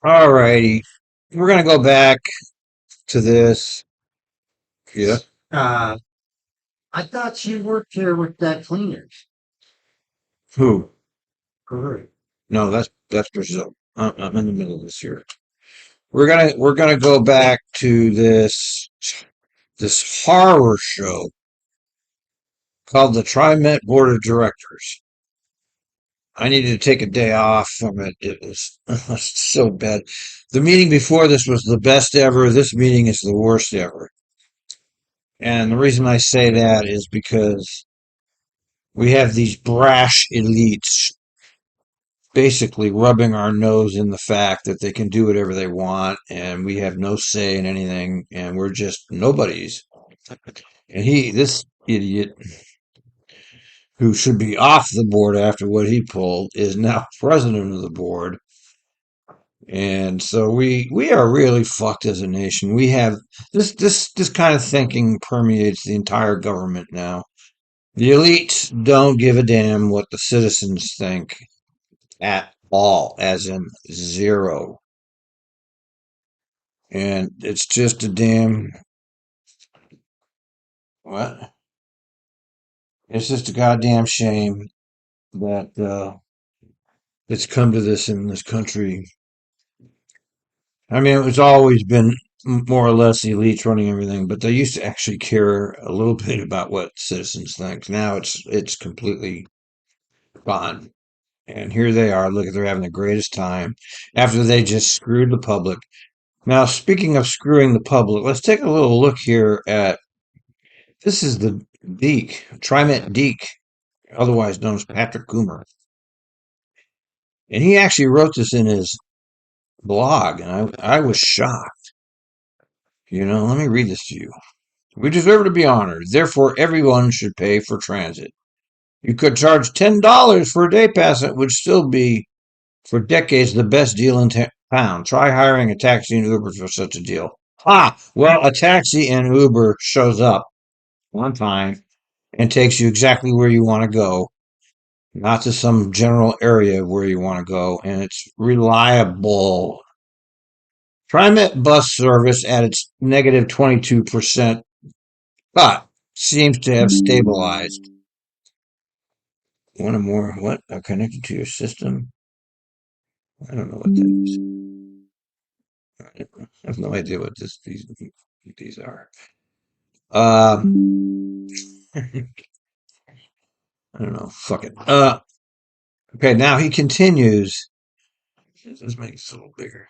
All righty. We're going to go back to this. Yeah. Uh, I thought she worked here with that cleaners. Who? Correct. No, that's Brazil. I'm in the middle of this here. We're gonna go back to this horror show called the TriMet Board of Directors. I needed to take a day off from it. It was so bad. The meeting before this was the best ever. This meeting is the worst ever. And the reason I say that is because we have these brash elites basically rubbing our nose in the fact that they can do whatever they want and we have no say in anything and we're just nobodies. And this idiot who should be off the board after what he pulled is now president of the board. And so we are really fucked as a nation. We have this kind of thinking permeates the entire government now. The elites don't give a damn what the citizens think at all, as in zero. And it's just a damn what? It's just a goddamn shame that it's come to this in this country. I mean, it's always been more or less the elites running everything, but they used to actually care a little bit about what citizens think. Now it's completely gone. And here they are. Look, they're having the greatest time after they just screwed the public. Now, speaking of screwing the public, let's take a little look here at this is the Deke, TriMet Deke, otherwise known as Patrick Coomer. And he actually wrote this in his blog, and I was shocked. Let me read this to you. We deserve to be honored. Therefore, everyone should pay for transit. You could charge $10 for a day pass, and it would still be, for decades, the best deal in town. Try hiring a taxi and Uber for such a deal. Well, a taxi and Uber shows up on time and takes you exactly where you want to go, not to some general area where you want to go, and it's reliable. TriMet bus service at its negative 22%, but seems to have stabilized. One or more, what? Are connected to your system? I don't know what that is. I have no idea what these are. Uh, I don't know. Fuck it. Okay, now he continues. Let's make it a little bigger.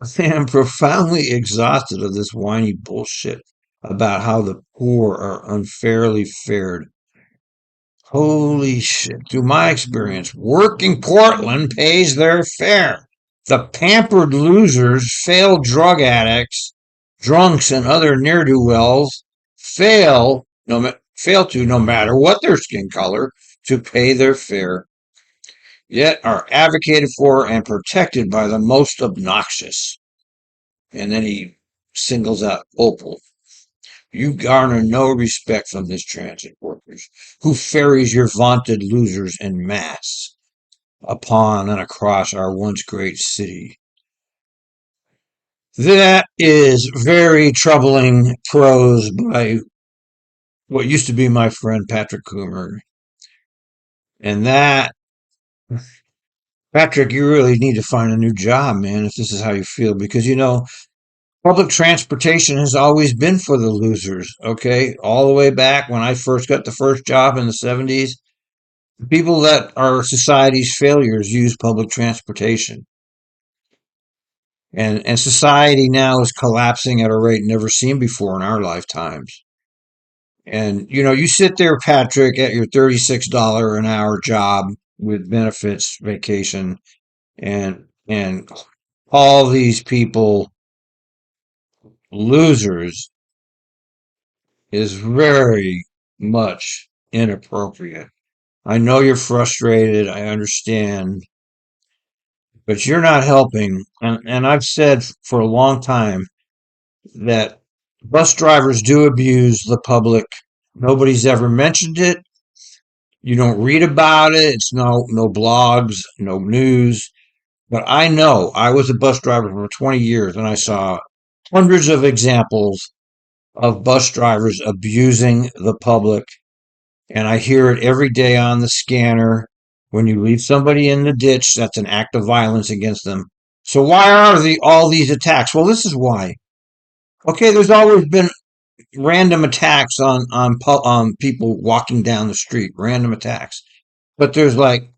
I am profoundly exhausted of this whiny bullshit about how the poor are unfairly fared. Holy shit. Through my experience, working Portland pays their fare. The pampered losers, failed drug addicts, drunks, and other ne'er-do-wells fail to, no matter what their skin color, to pay their fare, yet are advocated for and protected by the most obnoxious. And then he singles out Opal. You garner no respect from this transit workers, who ferries your vaunted losers en masse upon and across our once great city. That is very troubling prose by what used to be my friend Patrick Coomer. And that, Patrick, you really need to find a new job, man, if this is how you feel, because public transportation has always been for the losers, okay? All the way back when I first got the first job in the 70s, people that are society's failures use public transportation. And society now is collapsing at a rate never seen before in our lifetimes. And you sit there, Patrick, at your $36 an hour job with benefits, vacation, and all these people losers is very much inappropriate. I know you're frustrated. I understand, but you're not helping. And I've said for a long time that bus drivers do abuse the public. Nobody's ever mentioned it. You don't read about it. It's no blogs, no news. But I know I was a bus driver for 20 years and I saw hundreds of examples of bus drivers abusing the public. And I hear it every day on the scanner. When you leave somebody in the ditch, that's an act of violence against them. So why are all these attacks? Well, this is why. Okay, there's always been random attacks on people walking down the street, random attacks. But there's like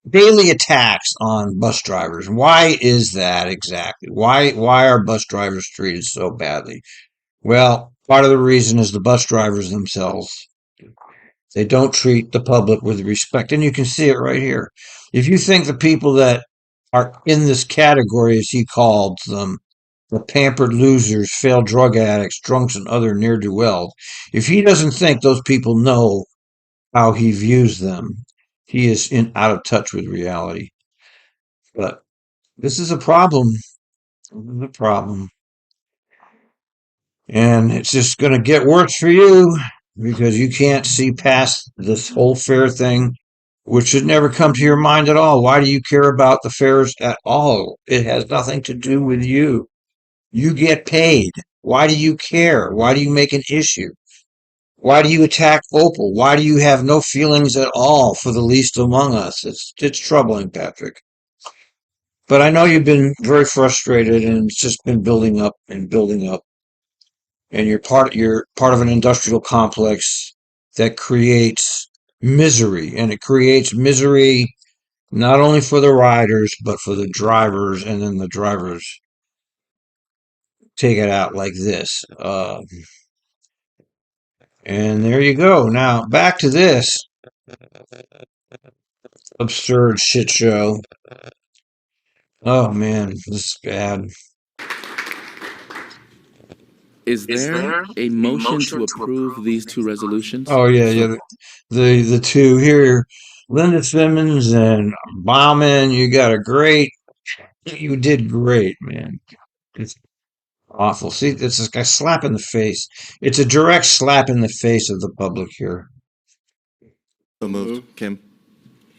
daily attacks on bus drivers. Why is that exactly? Why are bus drivers treated so badly? Well, part of the reason is the bus drivers themselves. They don't treat the public with respect, and you can see it right here. If you think the people that are in this category, as he called them, the pampered losers, failed drug addicts, drunks, and other ne'er-do-wells, if he doesn't think those people know how he views them, he is out of touch with reality. But this is a problem. This is a problem. And it's just going to get worse for you because you can't see past this whole fair thing, which should never come to your mind at all. Why do you care about the fairs at all? It has nothing to do with you. You get paid. Why do you care? Why do you make an issue? Why do you attack Opal? Why do you have no feelings at all for the least among us? It's troubling, Patrick. But I know you've been very frustrated and it's just been building up and building up. And you're part of an industrial complex that creates misery, and it creates misery not only for the riders but for the drivers, and then the drivers take it out like this. And there you go. Now back to this absurd shit show. Oh man, this is bad. Is there a motion to approve these two resolutions? Oh yeah, yeah. The two here, Linda Simmons and Bauman. You did great, man. It's awful. See, it's this guy slap in the face. It's a direct slap in the face of the public here. So moved. Kim.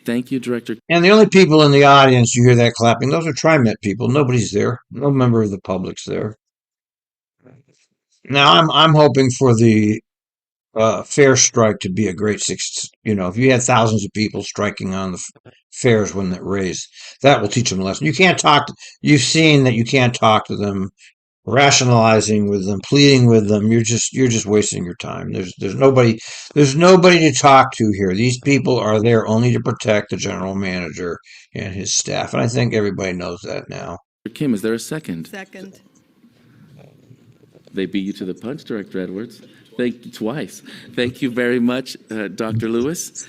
Thank you, Director. And the only people in the audience you hear that clapping, those are TriMet people. Nobody's there. No member of the public's there. Now I'm hoping for the fair strike to be a great six. You know, if you had thousands of people striking on the fairs when that raised, that will teach them a lesson. You can't talk. You've seen that you can't talk to them, rationalizing with them, pleading with them. You're just wasting your time. There's nobody to talk to here. These people are there only to protect the general manager and his staff, and I think everybody knows that now. Kim, is there a second? Second. They beat you to the punch, Director Edwards. Thank you twice. Thank you very much, Dr. Lewis.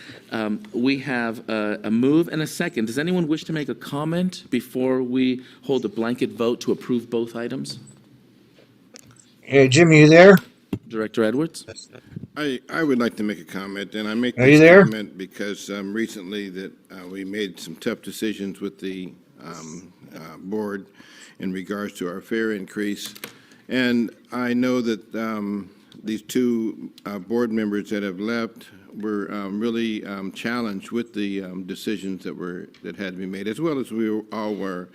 We have a move and a second. Does anyone wish to make a comment before we hold a blanket vote to approve both items? Hey, Jimmy, you there? Director Edwards? I would like to make a comment, and I make Are you this there? comment because recently that we made some tough decisions with the board in regards to our fare increase. And I know that these two board members that have left were really challenged with the decisions that had to be made, as well as we all were.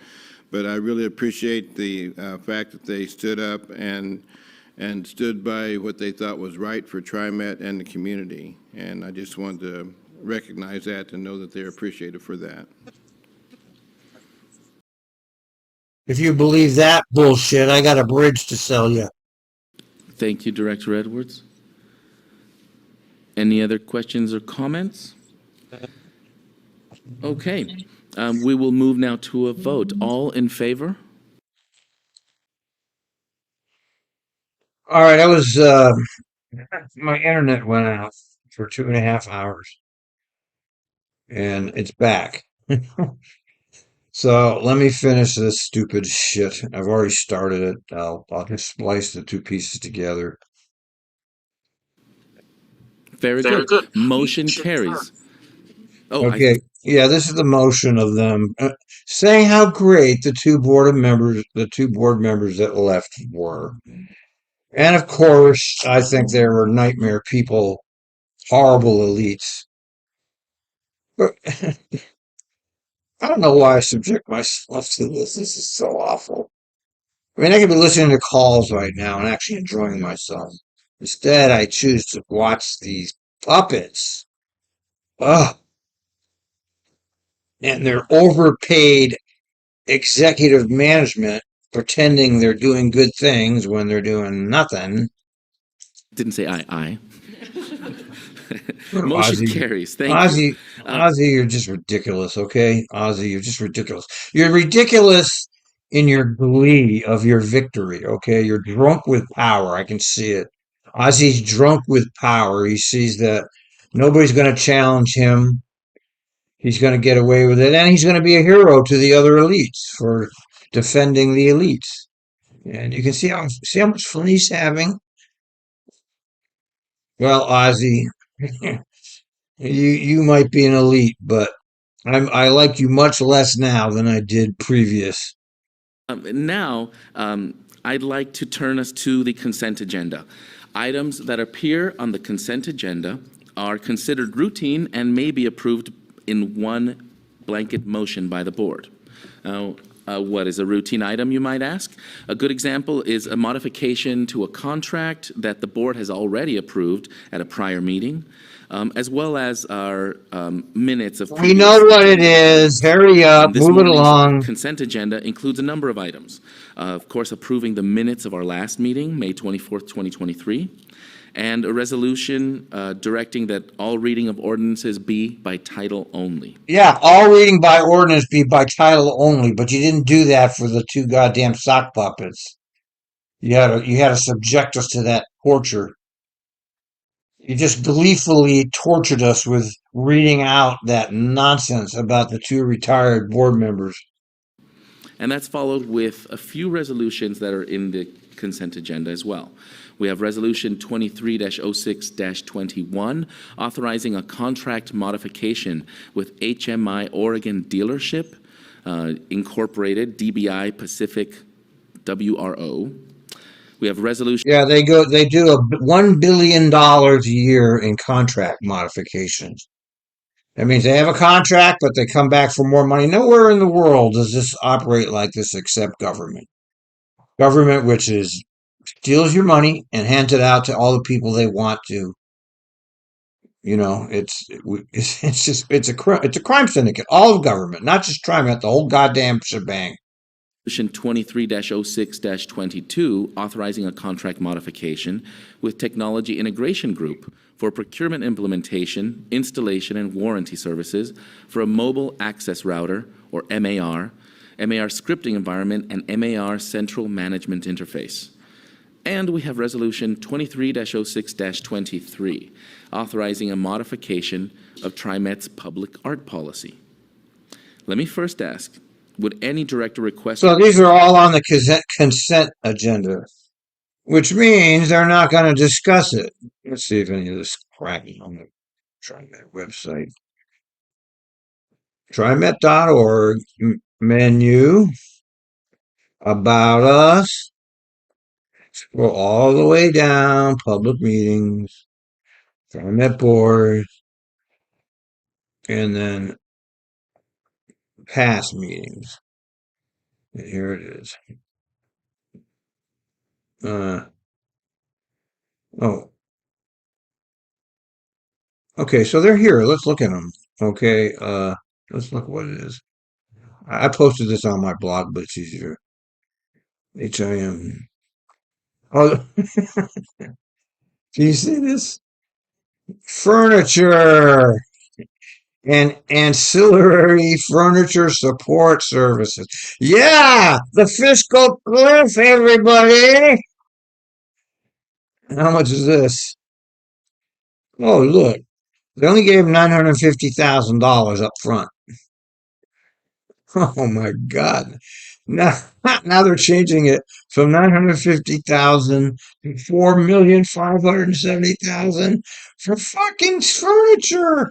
But I really appreciate the fact that they stood up and stood by what they thought was right for TriMet and the community. And I just wanted to recognize that and know that they're appreciated for that. If you believe that bullshit, I got a bridge to sell you. Thank you, Director Edwards. Any other questions or comments? Okay. We will move now to a vote. All in favor? All right, my internet went out for 2.5 hours, and it's back. So let me finish this stupid shit. I've already started it. I'll just splice the two pieces together. Very good. Motion carries. Oh, Okay. Yeah, this is the motion of them saying how great the two board members that left were. And of course, I think they were nightmare people, horrible elites. But I don't know why I subject myself to this. This is so awful. I mean, I could be listening to calls right now and actually enjoying myself. Instead, I choose to watch these puppets. Ugh. And they're overpaid executive management pretending they're doing good things when they're doing nothing. Didn't say aye. Motion Ozzy, carries. Thank you. Ozzy, Ozzy, you're just ridiculous, okay? Ozzy, you're just ridiculous. You're ridiculous in your glee of your victory, okay? You're drunk with power. I can see it. Ozzy's drunk with power. He sees that nobody's going to challenge him. He's going to get away with it, and he's going to be a hero to the other elites for defending the elites. And you can see how much fun he's having. Well, Ozzy, you might be an elite, but I like you much less now than I did previous. Now, I'd like to turn us to the consent agenda. Items that appear on the consent agenda are considered routine and may be approved in one blanket motion by the board. Now, what is a routine item, you might ask? A good example is a modification to a contract that the board has already approved at a prior meeting, as well as our minutes of We know previous what it agenda is. items. Hurry up, This move it morning's along. consent agenda includes a number of items. Of course, approving the minutes of our last meeting, May 24th, 2023, and a resolution directing that all reading of ordinances be by title only. Yeah, all reading by ordinance be by title only, but you didn't do that for the two goddamn sock puppets. You had to subject us to that torture. You just gleefully tortured us with reading out that nonsense about the two retired board members. And that's followed with a few resolutions that are in the consent agenda as well. We have Resolution 23-06-21, authorizing a contract modification with HMI Oregon Dealership, Incorporated, DBI Pacific WRO. We have Resolution Yeah, they do $1 billion a year in contract modifications. That means they have a contract, but they come back for more money. Nowhere in the world does this operate like this except government. Government, which is steals your money and hands it out to all the people they want to. It's a crime syndicate. All of government, not just TRIMET, the whole goddamn shebang. Resolution 23-06-22, authorizing a contract modification with Technology Integration Group for procurement implementation, installation, and warranty services for a mobile access router, or MAR, MAR scripting environment, and MAR central management interface. And we have Resolution 23-06-23, authorizing a modification of TRIMET's public art policy. Let me first ask, would any director request... So these are all on the consent agenda, which means they're not going to discuss it. Let's see if any of this crap is on the TRIMET website. TRIMET.org, menu, about us, scroll all the way down, public meetings, TRIMET board, and then past meetings. And here it is. Oh, okay, so they're here. Let's look at them. Okay, let's look what it is. I posted this on my blog, but it's easier. HIM. Oh, do you see this? Furniture and ancillary furniture support services. Yeah, the fiscal cliff, everybody. How much is this? Oh, look, they only gave $950,000 up front. Oh my God. Now, now they're changing it from 950,000 to 4,570,000 for fucking furniture.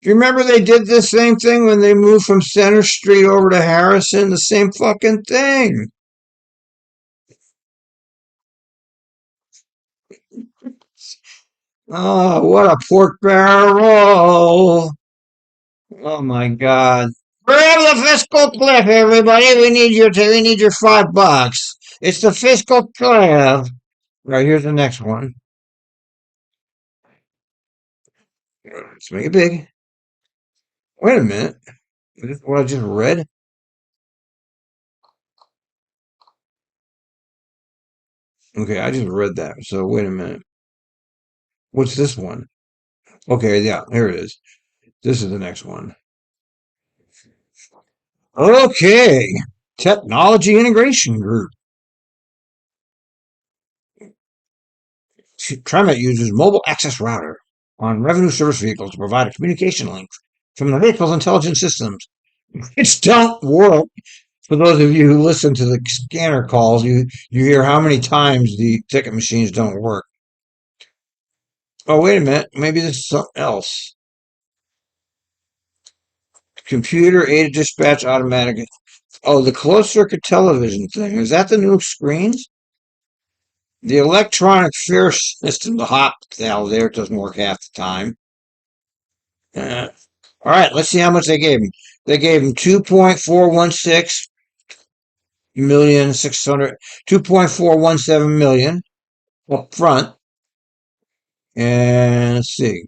You remember they did the same thing when they moved from Center Street over to Harrison? The same fucking thing. Oh, what a pork barrel. Oh my God. Grab the fiscal cliff, everybody. We need your $5. It's the fiscal cliff. Right, here's the next one. Let's make it big. Wait a minute. Is this what I just read? Okay, I just read that. So wait a minute. What's this one? Okay, yeah, here it is. This is the next one. Okay. Technology Integration Group. TRIMET uses mobile access router on revenue service vehicles to provide a communication link from the vehicle's intelligent systems. Which don't work. For those of you who listen to the scanner calls, you hear how many times the ticket machines don't work. Oh, wait a minute. Maybe this is something else. Computer aided dispatch automatic. Oh, the closed circuit television thing. Is that the new screens? The electronic fare system, the hot valve there, doesn't work half the time. All right, let's see how much they gave him. They gave him 2.416 million 600 2.417 million up front. And let's see.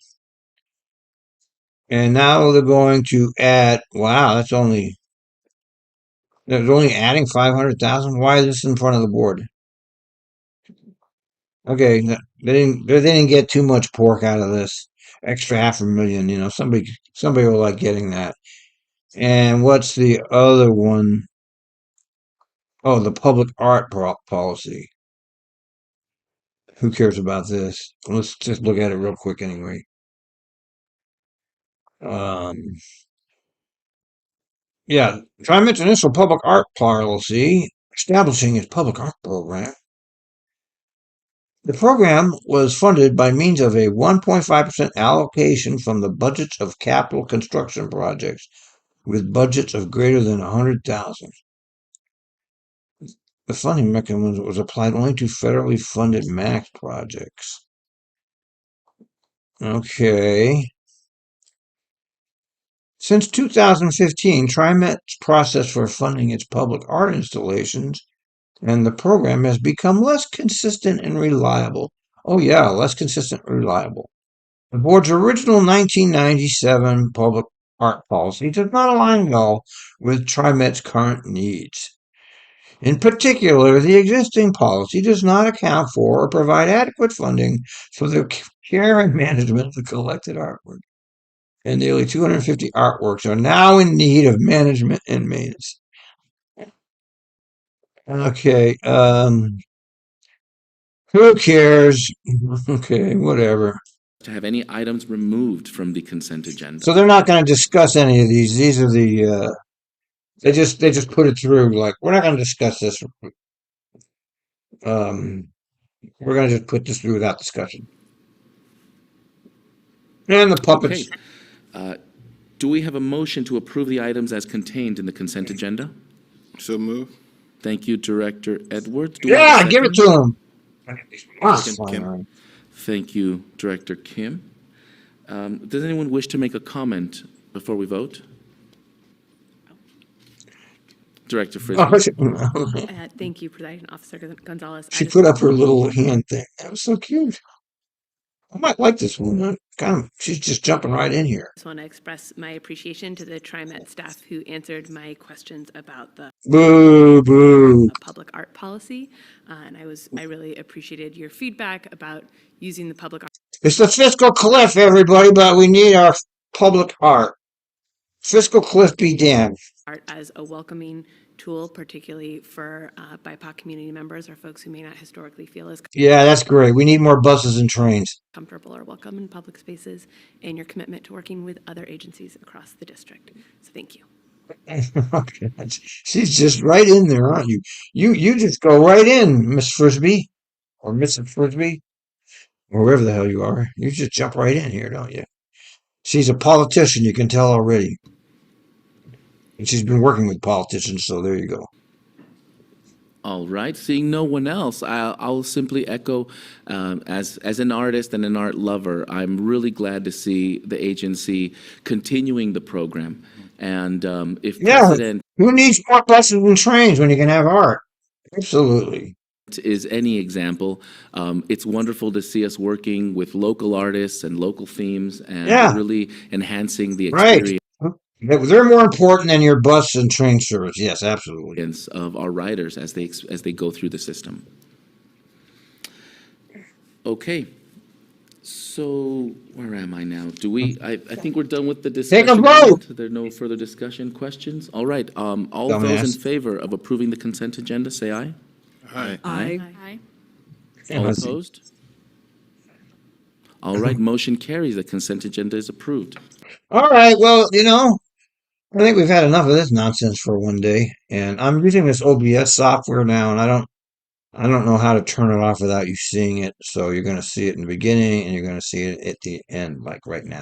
And now they're going to add, wow, they're only adding 500,000. Why is this in front of the board? Okay, they didn't get too much pork out of this. Extra 500,000, somebody will like getting that. And what's the other one? Oh, the public art policy. Who cares about this? Let's just look at it real quick anyway. Um, yeah, TRIMET's initial public art policy establishing its public art program. The program was funded by means of a 1.5% allocation from the budgets of capital construction projects with budgets of greater than 100,000. The funding mechanism was applied only to federally funded MAX projects. Okay. Since 2015, TRIMET's process for funding its public art installations and the program has become less consistent and reliable. Oh, yeah, less consistent and reliable. The board's original 1997 public art policy does not align well with TRIMET's current needs. In particular, the existing policy does not account for or provide adequate funding for the care and management of the collected artwork. And nearly 250 artworks are now in need of management and maintenance. Okay, who cares? Okay, whatever. To have any items removed from the consent agenda. So they're not going to discuss any of these. These are the they just put it through like we're not going to discuss this. We're going to just put this through without discussion. And the puppets. Okay. Do we have a motion to approve the items as contained in the consent agenda? So move. Thank you, Director Edwards. Do we have a Yeah, give it second? to him. Kim. Thank you, Director Kim. Does anyone wish to make a comment before we vote? Director Frisbee. Thank you, Presiding Officer Gonzalez. She put up her little hand thing. That was so cute. I might like this one. She's just jumping right in here. I just want to express my appreciation to the TRIMET staff who answered my questions about the public art policy. And I really appreciated your feedback about using the public art. It's the fiscal cliff, everybody, but we need our public art. Fiscal cliff be damned. Art as a welcoming tool, particularly for BIPOC community members or folks who may not historically feel as Yeah, that's great. We need more buses and trains. comfortable or welcome in public spaces, and your commitment to working with other agencies across the district. So thank you. She's just right in there, aren't you? You just go right in, Miss Frisbee, or Mrs. Frisbee, or wherever the hell you are. You just jump right in here, don't you? She's a politician, you can tell already. And she's been working with politicians, so there you go. All right, seeing no one else, I'll simply echo, as an artist and an art lover, I'm really glad to see the agency continuing the program. And if Yeah. precedent Who needs more buses and trains when you can have art? Absolutely. is any example, it's wonderful to see us working with local artists and local themes and Yeah. really enhancing the Right. experience They're more important than your bus and train service. Yes, absolutely. of our writers as they go through the system. Okay. So where am I now? I think we're done with the discussion. Take a moment. vote. There are no further discussion questions? All right, all Dumbass. those in favor of approving the consent agenda, say aye. Aye. Aye. All opposed? All right, motion carries. The consent agenda is approved. All right. Well, I think we've had enough of this nonsense for one day. And I'm using this OBS software now, and I don't know how to turn it off without you seeing it. So you're going to see it in the beginning, and you're going to see it at the end, like right now.